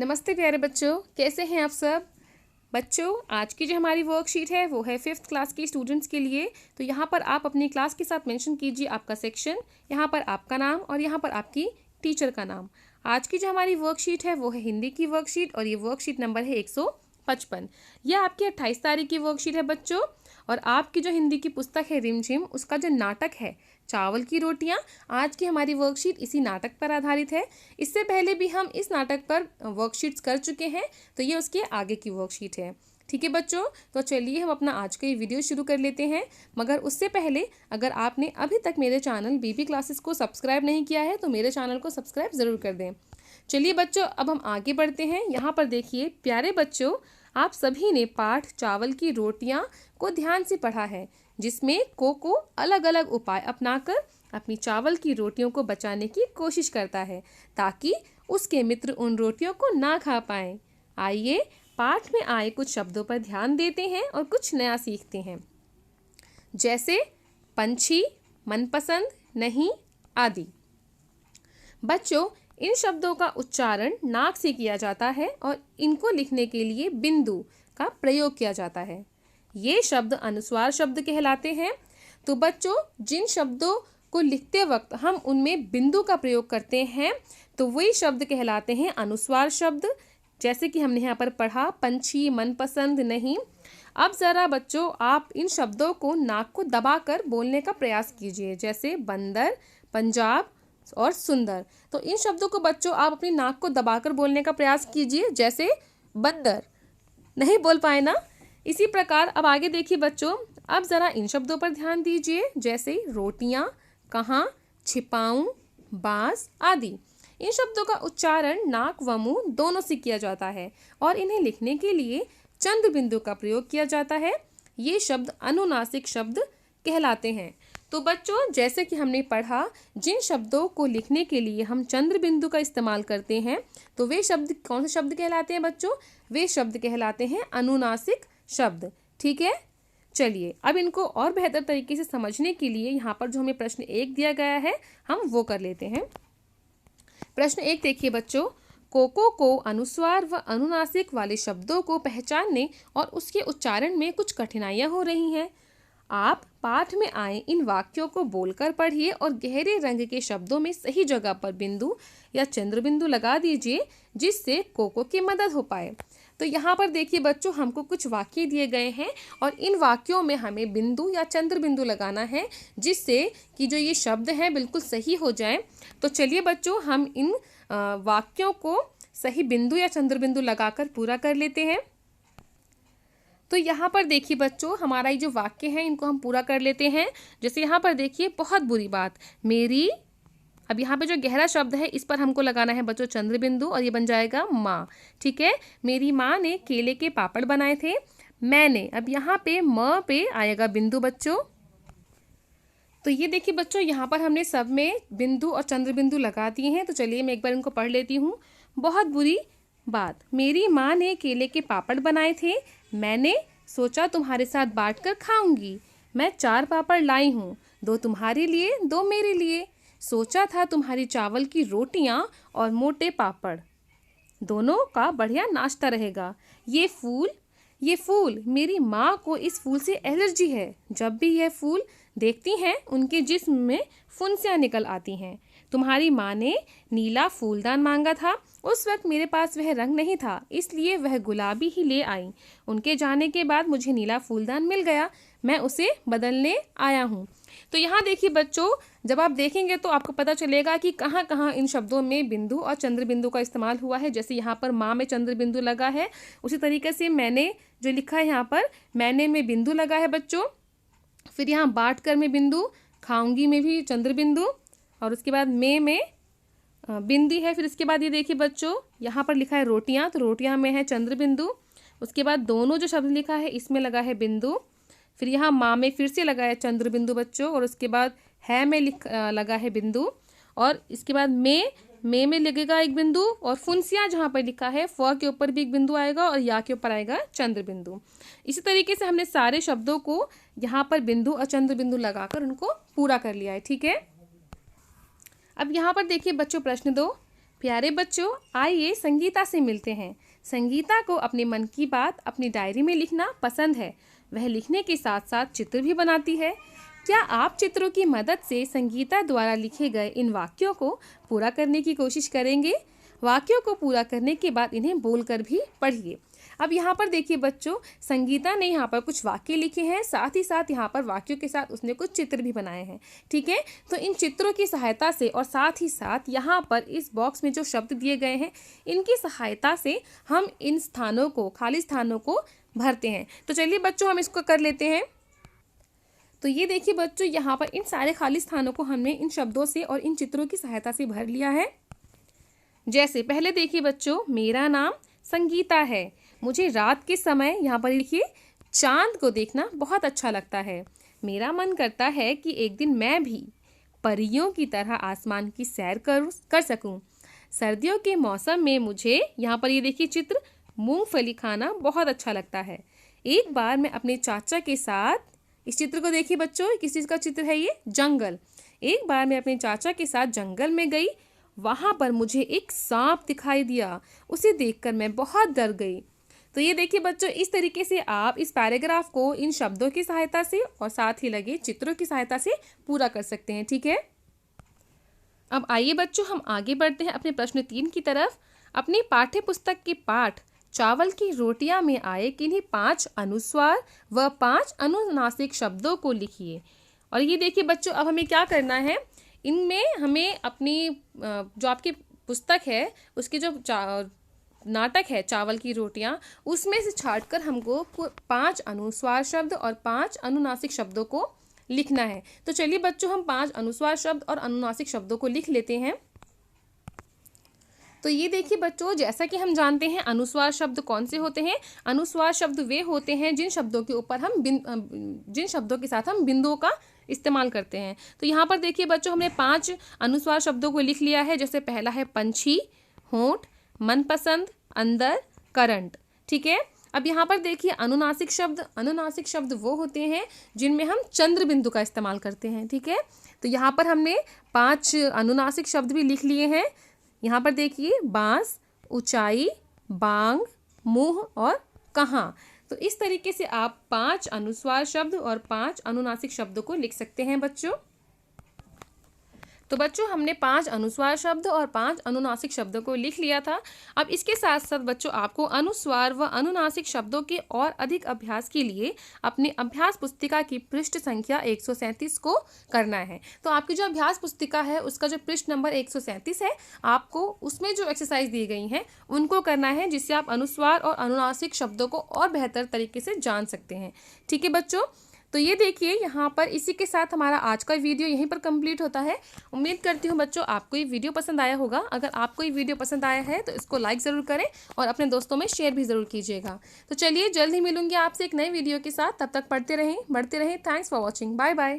नमस्ते प्यारे बच्चों, कैसे हैं आप सब। बच्चों, आज की जो हमारी वर्कशीट है वो है 5th क्लास के स्टूडेंट्स के लिए। तो यहाँ पर आप अपनी क्लास के साथ मेंशन कीजिए आपका सेक्शन, यहाँ पर आपका नाम और यहाँ पर आपकी टीचर का नाम। आज की जो हमारी वर्कशीट है वो है हिंदी की वर्कशीट और ये वर्कशीट नंबर है 155। यह आपकी 28 तारीख की वर्कशीट है बच्चों। और आपकी जो हिंदी की पुस्तक है रिमझिम, उसका जो नाटक है चावल की रोटियां, आज की हमारी वर्कशीट इसी नाटक पर आधारित है। इससे पहले भी हम इस नाटक पर वर्कशीट्स कर चुके हैं, तो ये उसके आगे की वर्कशीट है। ठीक है बच्चों, तो चलिए हम अपना आज का ये वीडियो शुरू कर लेते हैं। मगर उससे पहले अगर आपने अभी तक मेरे चैनल बीबी क्लासेस को सब्सक्राइब नहीं किया है तो मेरे चैनल को सब्सक्राइब ज़रूर कर दें। चलिए बच्चों, अब हम आगे बढ़ते हैं। यहाँ पर देखिए प्यारे बच्चों, आप सभी ने पाठ चावल की रोटियां को ध्यान से पढ़ा है, जिसमें कोको अलग अलग उपाय अपनाकर अपनी चावल की रोटियों को बचाने की कोशिश करता है ताकि उसके मित्र उन रोटियों को ना खा पाएं। आइए पाठ में आए कुछ शब्दों पर ध्यान देते हैं और कुछ नया सीखते हैं, जैसे पंछी, मनपसंद, नहीं आदि। बच्चों, इन शब्दों का उच्चारण नाक से किया जाता है और इनको लिखने के लिए बिंदु का प्रयोग किया जाता है। ये शब्द अनुस्वार शब्द कहलाते हैं। तो बच्चों, जिन शब्दों को लिखते वक्त हम उनमें बिंदु का प्रयोग करते हैं तो वही शब्द कहलाते हैं अनुस्वार शब्द। जैसे कि हमने यहाँ पर पढ़ा पंछी, मनपसंद, नहीं। अब ज़रा बच्चों आप इन शब्दों को नाक को दबाकर बोलने का प्रयास कीजिए, जैसे बंदर, पंजाब और सुंदर। तो इन शब्दों को बच्चों आप अपनी नाक को दबाकर बोलने का प्रयास कीजिए, जैसे बंदर। नहीं बोल पाए ना? इसी प्रकार अब आगे देखिए बच्चों, अब ज़रा इन शब्दों पर ध्यान दीजिए, जैसे रोटियां, कहाँ, छिपाऊं, बांस आदि। इन शब्दों का उच्चारण नाक व मुंह दोनों से किया जाता है और इन्हें लिखने के लिए चंद्र बिंदु का प्रयोग किया जाता है। ये शब्द अनुनासिक शब्द कहलाते हैं। तो बच्चों, जैसे कि हमने पढ़ा, जिन शब्दों को लिखने के लिए हम चंद्र बिंदु का इस्तेमाल करते हैं तो वे शब्द कौन से शब्द कहलाते हैं बच्चों? वे शब्द कहलाते हैं अनुनासिक शब्द। ठीक है, चलिए अब इनको और बेहतर तरीके से समझने के लिए यहाँ पर जो हमें प्रश्न 1 दिया गया है हम वो कर लेते हैं। प्रश्न 1 देखिए बच्चों, कोको को अनुस्वार व अनुनासिक वाले शब्दों को पहचानने और उसके उच्चारण में कुछ कठिनाइयां हो रही हैं। आप पाठ में आए इन वाक्यों को बोलकर पढ़िए और गहरे रंग के शब्दों में सही जगह पर बिंदु या चंद्र बिंदु लगा दीजिए, जिससे कोको की मदद हो पाए। तो यहाँ पर देखिए बच्चों, हमको कुछ वाक्य दिए गए हैं और इन वाक्यों में हमें बिंदु या चंद्र बिंदु लगाना है, जिससे कि जो ये शब्द हैं बिल्कुल सही हो जाए। तो चलिए बच्चों, हम इन वाक्यों को सही बिंदु या चंद्र बिंदु लगाकर पूरा कर लेते हैं। तो यहाँ पर देखिए बच्चों, हमारा ये जो वाक्य है इनको हम पूरा कर लेते हैं। जैसे यहाँ पर देखिए, बहुत बुरी बात मेरी। अब यहाँ पे जो गहरा शब्द है इस पर हमको लगाना है बच्चों चंद्र बिंदु और ये बन जाएगा माँ। ठीक है, मेरी माँ ने केले के पापड़ बनाए थे। मैंने, अब यहाँ पे म पे आएगा बिंदु बच्चों। तो ये देखिए बच्चों, यहाँ पर हमने सब में बिंदु और चंद्र बिंदु लगा दिए हैं। तो चलिए मैं एक बार इनको पढ़ लेती हूँ। बहुत बुरी बात, मेरी माँ ने केले के पापड़ बनाए थे। मैंने सोचा तुम्हारे साथ बांटकर खाऊंगी। मैं 4 पापड़ लाई हूँ, 2 तुम्हारे लिए, 2 मेरे लिए। सोचा था तुम्हारी चावल की रोटियाँ और मोटे पापड़, दोनों का बढ़िया नाश्ता रहेगा। ये फूल, मेरी माँ को इस फूल से एलर्जी है। जब भी यह फूल देखती हैं उनके जिस्म में फुंसियाँ निकल आती हैं। तुम्हारी माँ ने नीला फूलदान मांगा था। उस वक्त मेरे पास वह रंग नहीं था, इसलिए वह गुलाबी ही ले आई। उनके जाने के बाद मुझे नीला फूलदान मिल गया, मैं उसे बदलने आया हूँ। तो यहाँ देखिए बच्चों, जब आप देखेंगे तो आपको पता चलेगा कि कहाँ कहाँ इन शब्दों में बिंदु और चंद्र बिंदु का इस्तेमाल हुआ है। जैसे यहाँ पर माँ में चंद्र बिंदु लगा है, उसी तरीके से मैंने जो लिखा है यहाँ पर, मैंने में बिंदु लगा है बच्चों। फिर यहाँ बांट कर में बिंदु, खाऊंगी में भी चंद्र बिंदु, और उसके बाद में बिंदी है। फिर इसके बाद ये देखिए बच्चों, यहाँ पर लिखा है रोटियाँ, तो रोटियाँ में है चंद्र बिंदु। उसके बाद दोनों जो शब्द लिखा है इसमें लगा है बिंदु। फिर यहाँ माँ में फिर से लगा है चंद्र बिंदु बच्चों, और उसके बाद है में लगा है बिंदु, और इसके बाद में लगेगा एक बिंदु, और फुंसिया जहाँ पर लिखा है फ के ऊपर भी एक बिंदु आएगा और या के ऊपर आएगा चंद्र बिंदु। इसी तरीके से हमने सारे शब्दों को यहाँ पर बिंदु और चंद्र बिंदु लगाकर उनको पूरा कर लिया है। ठीक है, अब यहाँ पर देखिए बच्चों प्रश्न 2, प्यारे बच्चों, आइए संगीता से मिलते हैं। संगीता को अपने मन की बात अपनी डायरी में लिखना पसंद है। वह लिखने के साथ साथ चित्र भी बनाती है। क्या आप चित्रों की मदद से संगीता द्वारा लिखे गए इन वाक्यों को पूरा करने की कोशिश करेंगे? वाक्यों को पूरा करने के बाद इन्हें बोलकर भी पढ़िए। अब यहाँ पर देखिए बच्चों, संगीता ने यहाँ पर कुछ वाक्य लिखे हैं, साथ ही साथ यहाँ पर वाक्यों के साथ उसने कुछ चित्र भी बनाए हैं। ठीक है, तो इन चित्रों की सहायता से और साथ ही साथ यहाँ पर इस बॉक्स में जो शब्द दिए गए हैं, इनकी सहायता से हम इन स्थानों को, खाली स्थानों को भरते हैं। तो चलिए बच्चों, हम इसको कर लेते हैं। तो ये देखिए बच्चों, यहाँ पर इन सारे खाली स्थानों को हमने इन शब्दों से और इन चित्रों की सहायता से भर लिया है। जैसे पहले देखिए बच्चों, मेरा नाम संगीता है। मुझे रात के समय, यहाँ पर लिखिए, चांद को देखना बहुत अच्छा लगता है। मेरा मन करता है कि एक दिन मैं भी परियों की तरह आसमान की सैर कर सकूं। सर्दियों के मौसम में मुझे, यहाँ पर ये देखिए चित्र, मूंगफली खाना बहुत अच्छा लगता है। एक बार मैं अपने चाचा के साथ, इस चित्र को देखिए बच्चों, किस चीज़ का चित्र है ये? जंगल। एक बार मैं अपने चाचा के साथ जंगल में गई। वहाँ पर मुझे एक सांप दिखाई दिया। उसे देखकर मैं बहुत डर गई। तो ये देखिए बच्चों, इस तरीके से आप इस पैराग्राफ को इन शब्दों की सहायता से और साथ ही लगे चित्रों की सहायता से पूरा कर सकते हैं। ठीक है, अब आइए बच्चों, हम आगे बढ़ते हैं अपने प्रश्न 3 की तरफ। अपनी पाठ्य पुस्तक के पाठ चावल की रोटियां में आए किन्हीं 5 अनुस्वार व 5 अनुनासिक शब्दों को लिखिए। और ये देखिए बच्चों, अब हमें क्या करना है, इनमें हमें अपनी जो आपकी पुस्तक है उसके जो नाटक है चावल की रोटियां, उसमें से छांटकर हमको 5 अनुस्वार शब्द और 5 अनुनासिक शब्दों को लिखना है। तो चलिए बच्चों, हम 5 अनुस्वार शब्द और अनुनासिक शब्दों को लिख लेते हैं। तो ये देखिए बच्चों, जैसा कि हम जानते हैं अनुस्वार शब्द कौन से होते हैं। अनुस्वार शब्द वे होते हैं जिन शब्दों के ऊपर हम जिन शब्दों के साथ हम बिंदुओं का इस्तेमाल करते हैं। तो यहाँ पर देखिए बच्चों, हमने 5 अनुस्वार शब्दों को लिख लिया है। जैसे पहला है पंछी, होंठ, मनपसंद, अंदर, करंट। ठीक है, अब यहाँ पर देखिए अनुनासिक शब्द। अनुनासिक शब्द वो होते हैं जिनमें हम चंद्र बिंदु का इस्तेमाल करते हैं। ठीक है, तो यहाँ पर हमने 5 अनुनासिक शब्द भी लिख लिए हैं। यहाँ पर देखिए, बांस, ऊंचाई, बांग, मुंह और कहाँ। तो इस तरीके से आप 5 अनुस्वार शब्द और 5 अनुनासिक शब्दों को लिख सकते हैं बच्चों। तो बच्चों, हमने 5 अनुस्वार शब्द और 5 अनुनासिक शब्दों को लिख लिया था। अब इसके साथ साथ बच्चों, आपको अनुस्वार व अनुनासिक शब्दों के और अधिक अभ्यास के लिए अपनी अभ्यास पुस्तिका की पृष्ठ संख्या 137 को करना है। तो आपकी जो अभ्यास पुस्तिका है उसका जो पृष्ठ नंबर 137 है, आपको उसमें जो एक्सरसाइज दी गई हैं उनको करना है, जिससे आप अनुस्वार और अनुनासिक शब्दों को और बेहतर तरीके से जान सकते हैं। ठीक है बच्चों, तो ये देखिए यहाँ पर इसी के साथ हमारा आज का वीडियो यहीं पर कंप्लीट होता है। उम्मीद करती हूँ बच्चों आपको ये वीडियो पसंद आया होगा। अगर आपको ये वीडियो पसंद आया है तो इसको लाइक ज़रूर करें और अपने दोस्तों में शेयर भी ज़रूर कीजिएगा। तो चलिए, जल्द ही मिलूंगी आपसे एक नए वीडियो के साथ। तब तक पढ़ते रहें, बढ़ते रहें। Thanks for watching. Bye bye.